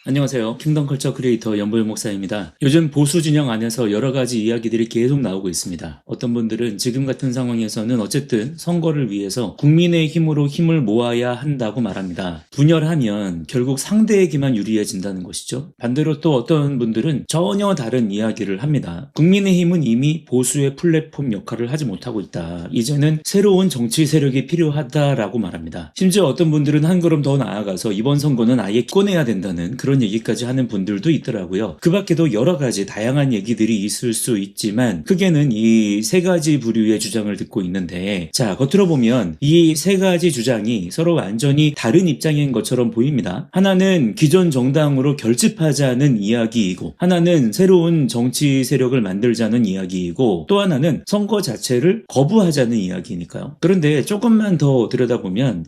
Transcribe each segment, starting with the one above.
안녕하세요. 킹덤 컬처 크리에이터 연보영 목사입니다. 요즘 보수 진영 안에서 여러 가지 이야기들이 계속 나오고 있습니다. 어떤 분들은 지금 같은 상황에서는 어쨌든 선거를 위해서 국민의 힘으로 힘을 모아야 한다고 말합니다. 분열하면 결국 상대에게만 유리해진다는 것이죠. 반대로 또 어떤 분들은 전혀 다른 이야기를 합니다. 국민의 힘은 이미 보수의 플랫폼 역할을 하지 못하고 있다. 이제는 새로운 정치 세력이 필요하다라고 말합니다. 심지어 어떤 분들은 한 걸음 더 나아가서 이번 선거는 아예 꺼내야 된다는 그런 얘기까지 하는 분들도 있더라고요. 그 밖에도 여러 가지 다양한 얘기들이 있을 수 있지만 크게는 이 세 가지 부류의 주장을 듣고 있는데, 자, 겉으로 보면 이 세 가지 주장이 서로 완전히 다른 입장인 것처럼 보입니다. 하나는 기존 정당으로 결집하자는 이야기이고, 하나는 새로운 정치 세력을 만들자는 이야기이고, 또 하나는 선거 자체를 거부하자는 이야기니까요. 그런데 조금만 더 들여다보면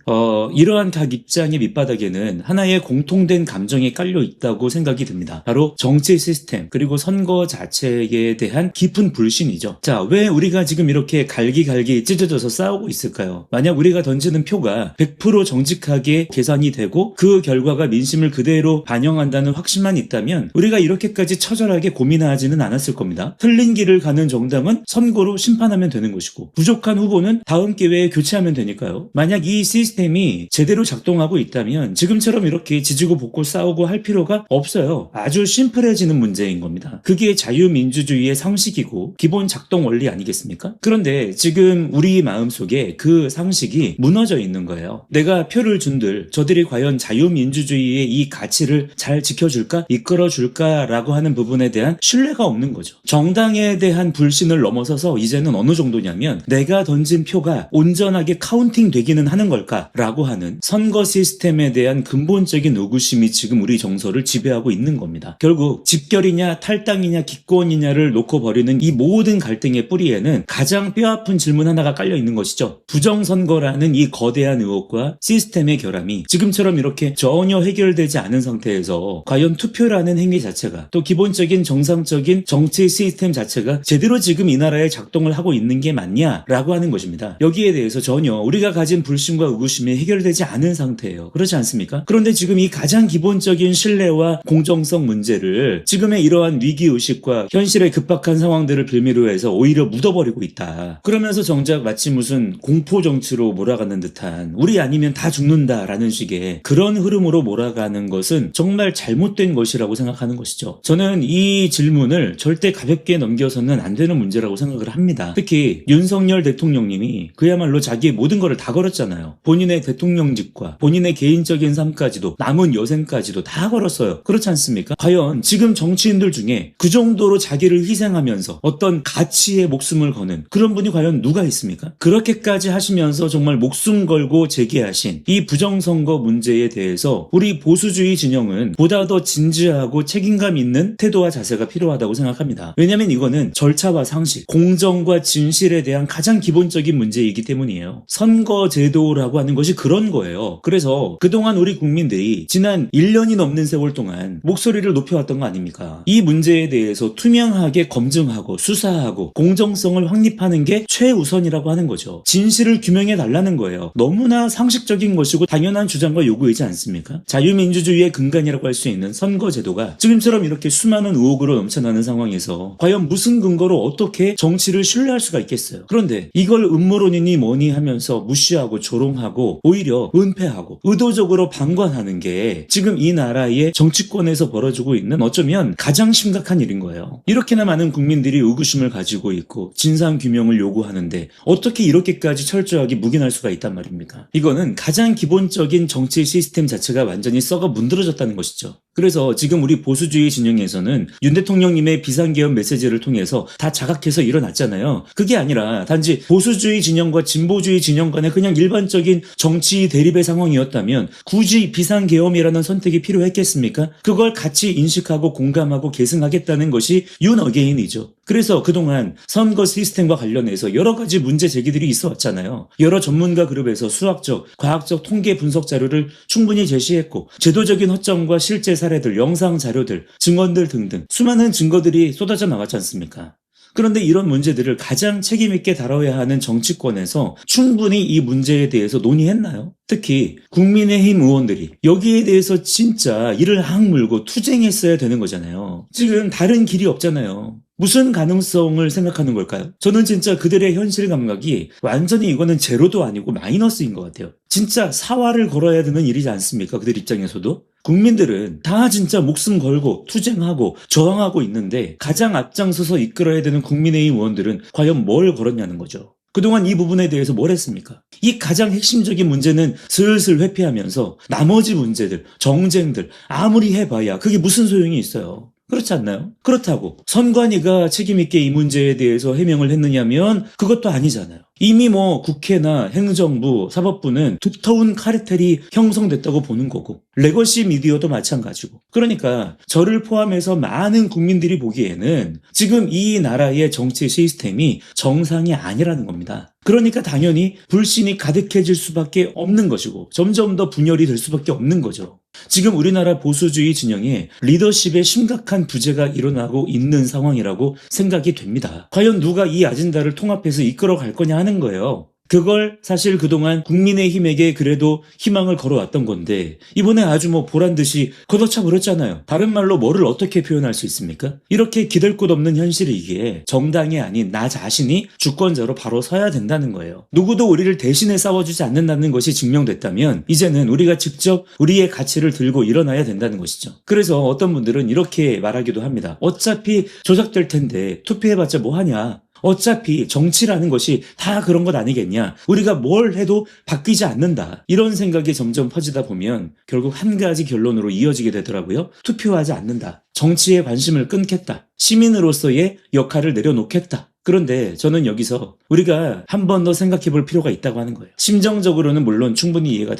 이러한 각 입장의 밑바닥에는 하나의 공통된 감정이 깔려 있다고 생각이 듭니다. 바로 정치 시스템 그리고 선거 자체에 대한 깊은 불신이죠. 자, 왜 우리가 지금 이렇게 갈기갈기 찢어져서 싸우고 있을까요? 만약 우리가 던지는 표가 100% 정직하게 계산이 되고 그 결과가 민심을 그대로 반영한다는 확신만 있다면 우리가 이렇게까지 처절하게 고민하지는 않았을 겁니다. 틀린 길을 가는 정당은 선거로 심판하면 되는 것이고, 부족한 후보는 다음 기회에 교체하면 되니까요. 만약 이 시스템이 제대로 작동하고 있다면 지금처럼 이렇게 지지고 볶고 싸우고 할 필요가 없어요. 아주 심플해지는 문제인 겁니다. 그게 자유민주주의의 상식이고 기본 작동 원리 아니겠습니까? 그런데 지금 우리 마음속에 그 상식이 무너져 있는 거예요. 내가 표를 준들 저들이 과연 자유민주주의의 이 가치를 잘 지켜줄까? 이끌어줄까? 라고 하는 부분에 대한 신뢰가 없는 거죠. 정당에 대한 불신을 넘어서서 이제는 어느 정도냐면 내가 던진 표가 온전하게 카운팅 되기는 하는 걸까? 라고 하는 선거 시스템에 대한 근본적인 의구심이 지금 우리 정서를 지배하고 있는 겁니다. 결국 집결이냐 탈당이냐 기권이냐를 놓고 벌이는 이 모든 갈등의 뿌리에는 가장 뼈아픈 질문 하나가 깔려 있는 것이죠. 부정선거라는 이 거대한 의혹과 시스템의 결함이 지금처럼 이렇게 전혀 해결되지 않은 상태에서 과연 투표라는 행위 자체가, 또 기본적인 정상적인 정치 시스템 자체가 제대로 지금 이 나라에 작동을 하고 있는 게 맞냐라고 하는 것입니다. 여기에 대해서 전혀 우리가 가진 불신과 의구심이 해결되지 않은 상태예요. 그렇지 않습니까? 그런데 지금 이 가장 기본적인 신뢰와 공정성 문제를 지금의 이러한 위기의식과 현실의 급박한 상황들을 빌미로 해서 오히려 묻어버리고 있다. 그러면서 정작 마치 무슨 공포정치로 몰아가는 듯한 우리 아니면 다 죽는다라는 식의 그런 흐름으로 몰아가는 것은 정말 잘못된 것이라고 생각하는 것이죠. 저는 이 질문을 절대 가볍게 넘겨서는 안 되는 문제라고 생각을 합니다. 특히 윤석열 대통령님이 그야말로 자기의 모든 거를 다 걸었잖아요. 본인의 대통령직과 본인의 개인적인 삶까지도 남은 여생까지도 다 걸었어요. 그렇지 않습니까? 과연 지금 정치인들 중에 그 정도로 자기를 희생하면서 어떤 가치에 목숨을 거는 그런 분이 과연 누가 있습니까? 그렇게까지 하시면서 정말 목숨 걸고 제기하신 이 부정선거 문제에 대해서 우리 보수주의 진영은 보다 더 진지하고 책임감 있는 태도와 자세가 필요하다고 생각합니다. 왜냐하면 이거는 절차와 상식, 공정과 진실에 대한 가장 기본적인 문제이기 때문이에요. 선거제도라고 하는 것이 그런 거예요. 그래서 그동안 우리 국민들이 지난 1년이 넘는 세월 동안 목소리를 높여왔던 거 아닙니까? 이 문제에 대해서 투명하게 검증하고 수사하고 공정성을 확립하는 게 최우선이라고 하는 거죠. 진실을 규명해 달라는 거예요. 너무나 상식적인 것이고 당연한 주장과 요구이지 않습니까? 자유민주주의의 근간이라고 할 수 있는 선거제도가 지금처럼 이렇게 수많은 의혹으로 넘쳐나는 상황에서 과연 무슨 근거로 어떻게 정치를 신뢰할 수가 있겠어요? 그런데 이걸 음모론이니 뭐니 하면서 무시하고 조롱하고 오히려 은폐하고 의도적으로 방관하는 게 지금 이 나라의 정치권에서 벌어지고 있는 어쩌면 가장 심각한 일인 거예요. 이렇게나 많은 국민들이 의구심을 가지고 있고 진상규명을 요구하는데 어떻게 이렇게까지 철저하게 묵인할 수가 있단 말입니까? 이거는 가장 기본적인 정치 시스템 자체가 완전히 썩어 문드러졌다는 것이죠. 그래서 지금 우리 보수주의 진영에서는 윤 대통령님의 비상계엄 메시지를 통해서 다 자각해서 일어났잖아요. 그게 아니라 단지 보수주의 진영과 진보주의 진영 간의 그냥 일반적인 정치 대립의 상황이었다면 굳이 비상계엄이라는 선택이 필요했겠습니까? 그걸 같이 인식하고 공감하고 계승하겠다는 것이 윤 어게인이죠. 그래서 그동안 선거 시스템과 관련해서 여러 가지 문제 제기들이 있어 왔잖아요. 여러 전문가 그룹에서 수학적, 과학적 통계 분석 자료를 충분히 제시했고 제도적인 허점과 실제 사례들, 영상 자료들, 증언들 등등 수많은 증거들이 쏟아져 나왔지 않습니까? 그런데 이런 문제들을 가장 책임있게 다뤄야 하는 정치권에서 충분히 이 문제에 대해서 논의했나요? 특히 국민의힘 의원들이 여기에 대해서 진짜 이를 악물고 투쟁했어야 되는 거잖아요. 지금 다른 길이 없잖아요. 무슨 가능성을 생각하는 걸까요? 저는 진짜 그들의 현실 감각이 완전히 이거는 제로도 아니고 마이너스인 것 같아요. 진짜 사활을 걸어야 되는 일이지 않습니까? 그들 입장에서도. 국민들은 다 진짜 목숨 걸고 투쟁하고 저항하고 있는데 가장 앞장서서 이끌어야 되는 국민의힘 의원들은 과연 뭘 걸었냐는 거죠. 그동안 이 부분에 대해서 뭘 했습니까? 이 가장 핵심적인 문제는 슬슬 회피하면서 나머지 문제들, 정쟁들 아무리 해봐야 그게 무슨 소용이 있어요. 그렇지 않나요? 그렇다고 선관위가 책임있게 이 문제에 대해서 해명을 했느냐면 그것도 아니잖아요. 이미 국회나 행정부, 사법부는 두터운 카르텔이 형성됐다고 보는 거고 레거시 미디어도 마찬가지고 그러니까 저를 포함해서 많은 국민들이 보기에는 지금 이 나라의 정치 시스템이 정상이 아니라는 겁니다. 그러니까 당연히 불신이 가득해질 수밖에 없는 것이고 점점 더 분열이 될 수밖에 없는 거죠. 지금 우리나라 보수주의 진영에 리더십에 심각한 부재가 일어나고 있는 상황이라고 생각이 됩니다. 과연 누가 이 아젠다를 통합해서 이끌어갈 거냐 하는 거예요. 그걸 사실 그동안 국민의힘에게 그래도 희망을 걸어왔던 건데 이번에 아주 보란듯이 걷어차버렸잖아요. 다른 말로 뭐를 어떻게 표현할 수 있습니까? 이렇게 기댈 곳 없는 현실이기에 정당이 아닌 나 자신이 주권자로 바로 서야 된다는 거예요. 누구도 우리를 대신해 싸워주지 않는다는 것이 증명됐다면 이제는 우리가 직접 우리의 가치를 들고 일어나야 된다는 것이죠. 그래서 어떤 분들은 이렇게 말하기도 합니다. 어차피 조작될 텐데 투표해봤자 뭐하냐. 어차피 정치라는 것이 다 그런 것 아니겠냐. 우리가 뭘 해도 바뀌지 않는다. 이런 생각이 점점 퍼지다 보면 결국 한 가지 결론으로 이어지게 되더라고요. 투표하지 않는다. 정치에 관심을 끊겠다. 시민으로서의 역할을 내려놓겠다. 그런데 저는 여기서 우리가 한 번 더 생각해 볼 필요가 있다고 하는 거예요. 심정적으로는 물론 충분히 이해가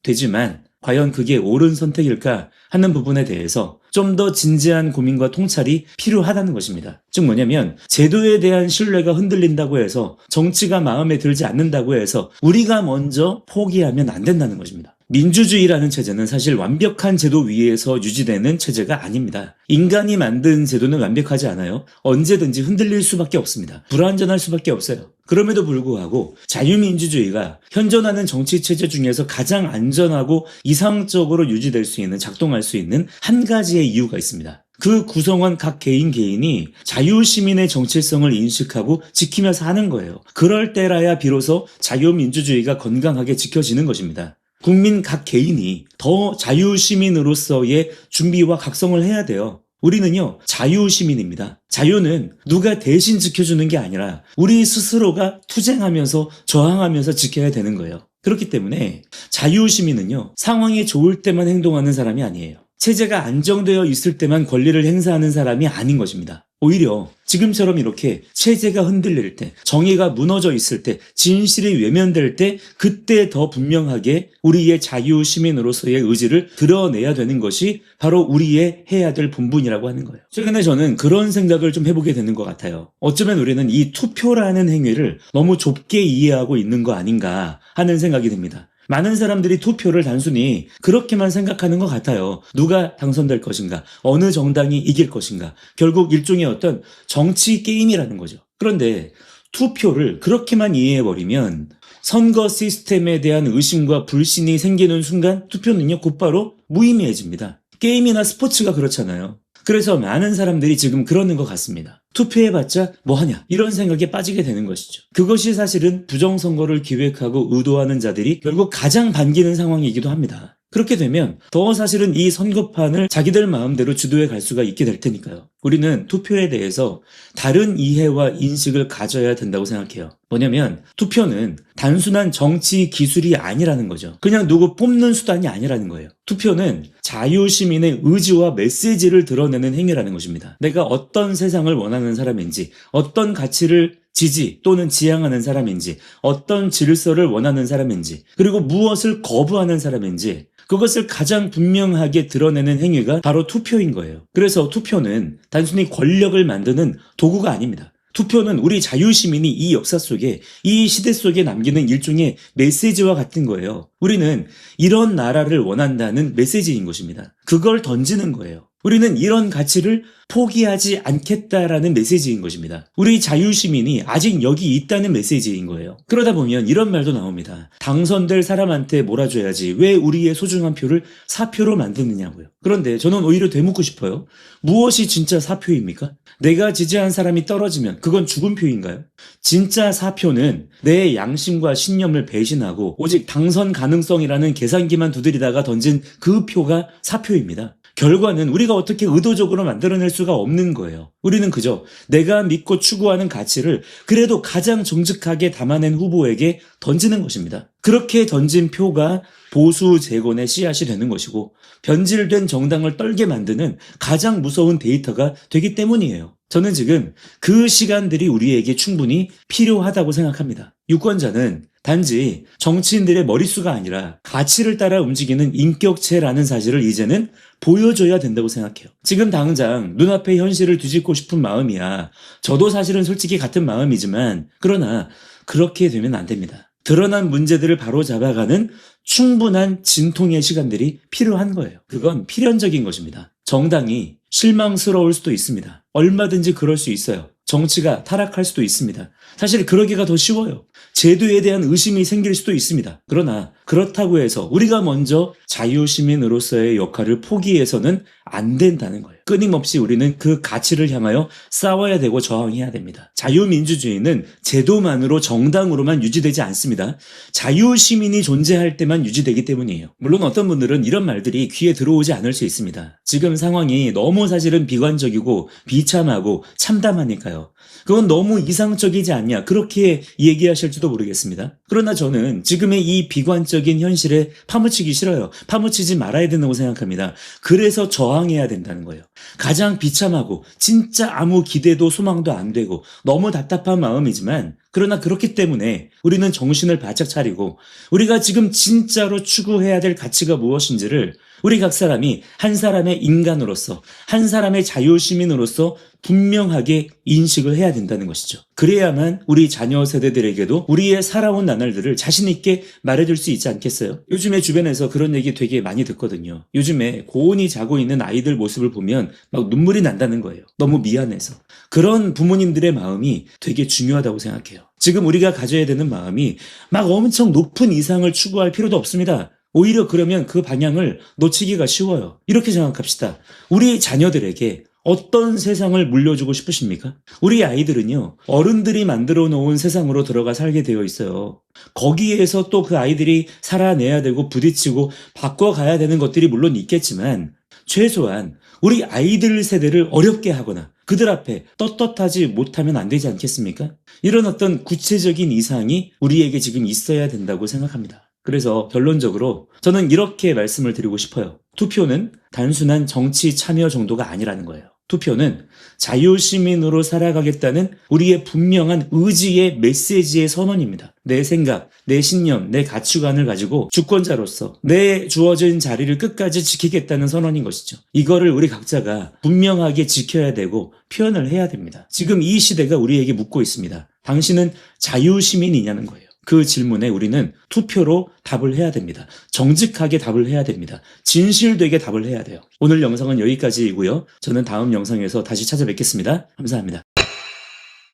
되지만 과연 그게 옳은 선택일까 하는 부분에 대해서 좀 더 진지한 고민과 통찰이 필요하다는 것입니다. 즉 뭐냐면 제도에 대한 신뢰가 흔들린다고 해서 정치가 마음에 들지 않는다고 해서 우리가 먼저 포기하면 안 된다는 것입니다. 민주주의라는 체제는 사실 완벽한 제도 위에서 유지되는 체제가 아닙니다. 인간이 만든 제도는 완벽하지 않아요. 언제든지 흔들릴 수밖에 없습니다. 불완전할 수밖에 없어요. 그럼에도 불구하고 자유민주주의가 현존하는 정치체제 중에서 가장 안전하고 이상적으로 유지될 수 있는, 작동할 수 있는 한 가지의 이유가 있습니다. 그 구성원 각 개인이 자유시민의 정체성을 인식하고 지키며 사는 거예요. 그럴 때라야 비로소 자유민주주의가 건강하게 지켜지는 것입니다. 국민 각 개인이 더 자유시민으로서의 준비와 각성을 해야 돼요. 우리는요, 자유시민입니다. 자유는 누가 대신 지켜주는 게 아니라 우리 스스로가 투쟁하면서 저항하면서 지켜야 되는 거예요. 그렇기 때문에 자유시민은요, 상황이 좋을 때만 행동하는 사람이 아니에요. 체제가 안정되어 있을 때만 권리를 행사하는 사람이 아닌 것입니다. 오히려 지금처럼 이렇게 체제가 흔들릴 때, 정의가 무너져 있을 때, 진실이 외면될 때 그때 더 분명하게 우리의 자유시민으로서의 의지를 드러내야 되는 것이 바로 우리의 해야 될 본분이라고 하는 거예요. 최근에 저는 그런 생각을 좀 해보게 되는 것 같아요. 어쩌면 우리는 이 투표라는 행위를 너무 좁게 이해하고 있는 거 아닌가 하는 생각이 듭니다. 많은 사람들이 투표를 단순히 그렇게만 생각하는 것 같아요. 누가 당선될 것인가, 어느 정당이 이길 것인가, 결국 일종의 어떤 정치 게임이라는 거죠. 그런데 투표를 그렇게만 이해해버리면 선거 시스템에 대한 의심과 불신이 생기는 순간 투표는요, 곧바로 무의미해집니다. 게임이나 스포츠가 그렇잖아요. 그래서 많은 사람들이 지금 그러는 것 같습니다. 투표해봤자 뭐하냐, 이런 생각에 빠지게 되는 것이죠. 그것이 사실은 부정선거를 기획하고 의도하는 자들이 결국 가장 반기는 상황이기도 합니다. 그렇게 되면 더 사실은 이 선거판을 자기들 마음대로 주도해 갈 수가 있게 될 테니까요. 우리는 투표에 대해서 다른 이해와 인식을 가져야 된다고 생각해요. 뭐냐면 투표는 단순한 정치 기술이 아니라는 거죠. 그냥 누구 뽑는 수단이 아니라는 거예요. 투표는 자유시민의 의지와 메시지를 드러내는 행위라는 것입니다. 내가 어떤 세상을 원하는 사람인지, 어떤 가치를 지지 또는 지향하는 사람인지, 어떤 질서를 원하는 사람인지, 그리고 무엇을 거부하는 사람인지, 그것을 가장 분명하게 드러내는 행위가 바로 투표인 거예요. 그래서 투표는 단순히 권력을 만드는 도구가 아닙니다. 투표는 우리 자유시민이 이 역사 속에, 이 시대 속에 남기는 일종의 메시지와 같은 거예요. 우리는 이런 나라를 원한다는 메시지인 것입니다. 그걸 던지는 거예요. 우리는 이런 가치를 포기하지 않겠다라는 메시지인 것입니다. 우리 자유시민이 아직 여기 있다는 메시지인 거예요. 그러다 보면 이런 말도 나옵니다. 당선될 사람한테 몰아줘야지 왜 우리의 소중한 표를 사표로 만드느냐고요. 그런데 저는 오히려 되묻고 싶어요. 무엇이 진짜 사표입니까? 내가 지지한 사람이 떨어지면 그건 죽은 표인가요? 진짜 사표는 내 양심과 신념을 배신하고 오직 당선 가능성이라는 계산기만 두드리다가 던진 그 표가 사표입니다. 결과는 우리가 어떻게 의도적으로 만들어낼 수가 없는 거예요. 우리는 그저 내가 믿고 추구하는 가치를 그래도 가장 정직하게 담아낸 후보에게 던지는 것입니다. 그렇게 던진 표가 보수 재건의 씨앗이 되는 것이고 변질된 정당을 떨게 만드는 가장 무서운 데이터가 되기 때문이에요. 저는 지금 그 시간들이 우리에게 충분히 필요하다고 생각합니다. 유권자는 단지 정치인들의 머릿수가 아니라 가치를 따라 움직이는 인격체라는 사실을 이제는 보여줘야 된다고 생각해요. 지금 당장 눈앞의 현실을 뒤집고 싶은 마음이야. 저도 사실은 솔직히 같은 마음이지만 그러나 그렇게 되면 안 됩니다. 드러난 문제들을 바로잡아가는 충분한 진통의 시간들이 필요한 거예요. 그건 필연적인 것입니다. 정당이 실망스러울 수도 있습니다. 얼마든지 그럴 수 있어요. 정치가 타락할 수도 있습니다. 사실 그러기가 더 쉬워요. 제도에 대한 의심이 생길 수도 있습니다. 그러나 그렇다고 해서 우리가 먼저 자유시민으로서의 역할을 포기해서는 안 된다는 거예요. 끊임없이 우리는 그 가치를 향하여 싸워야 되고 저항해야 됩니다. 자유민주주의는 제도만으로 정당으로만 유지되지 않습니다. 자유시민이 존재할 때만 유지되기 때문이에요. 물론 어떤 분들은 이런 말들이 귀에 들어오지 않을 수 있습니다. 지금 상황이 너무 사실은 비관적이고 비참하고 참담하니까요. 그건 너무 이상적이지 않냐 그렇게 얘기하실지도 모르겠습니다. 그러나 저는 지금의 이 비관적인 현실에 파묻히기 싫어요. 파묻히지 말아야 된다고 생각합니다. 그래서 저항해야 된다는 거예요. 가장 비참하고 진짜 아무 기대도 소망도 안 되고 너무 답답한 마음이지만 그러나 그렇기 때문에 우리는 정신을 바짝 차리고 우리가 지금 진짜로 추구해야 될 가치가 무엇인지를 우리 각 사람이 한 사람의 인간으로서 한 사람의 자유시민으로서 분명하게 인식을 해야 된다는 것이죠. 그래야만 우리 자녀 세대들에게도 우리의 살아온 나날들을 자신 있게 말해줄 수 있지 않겠어요? 요즘에 주변에서 그런 얘기 되게 많이 듣거든요. 요즘에 고온이 자고 있는 아이들 모습을 보면 막 눈물이 난다는 거예요. 너무 미안해서. 그런 부모님들의 마음이 되게 중요하다고 생각해요. 지금 우리가 가져야 되는 마음이 막 엄청 높은 이상을 추구할 필요도 없습니다. 오히려 그러면 그 방향을 놓치기가 쉬워요. 이렇게 생각합시다. 우리 자녀들에게 어떤 세상을 물려주고 싶으십니까? 우리 아이들은요, 어른들이 만들어 놓은 세상으로 들어가 살게 되어 있어요. 거기에서 또 그 아이들이 살아내야 되고 부딪히고 바꿔가야 되는 것들이 물론 있겠지만 최소한 우리 아이들 세대를 어렵게 하거나 그들 앞에 떳떳하지 못하면 안 되지 않겠습니까? 이런 어떤 구체적인 이상이 우리에게 지금 있어야 된다고 생각합니다. 그래서 결론적으로 저는 이렇게 말씀을 드리고 싶어요. 투표는 단순한 정치 참여 정도가 아니라는 거예요. 투표는 자유시민으로 살아가겠다는 우리의 분명한 의지의 메시지의 선언입니다. 내 생각, 내 신념, 내 가치관을 가지고 주권자로서 내 주어진 자리를 끝까지 지키겠다는 선언인 것이죠. 이거를 우리 각자가 분명하게 지켜야 되고 표현을 해야 됩니다. 지금 이 시대가 우리에게 묻고 있습니다. 당신은 자유시민이냐는 거예요. 그 질문에 우리는 투표로 답을 해야 됩니다. 정직하게 답을 해야 됩니다. 진실되게 답을 해야 돼요. 오늘 영상은 여기까지이고요. 저는 다음 영상에서 다시 찾아뵙겠습니다. 감사합니다.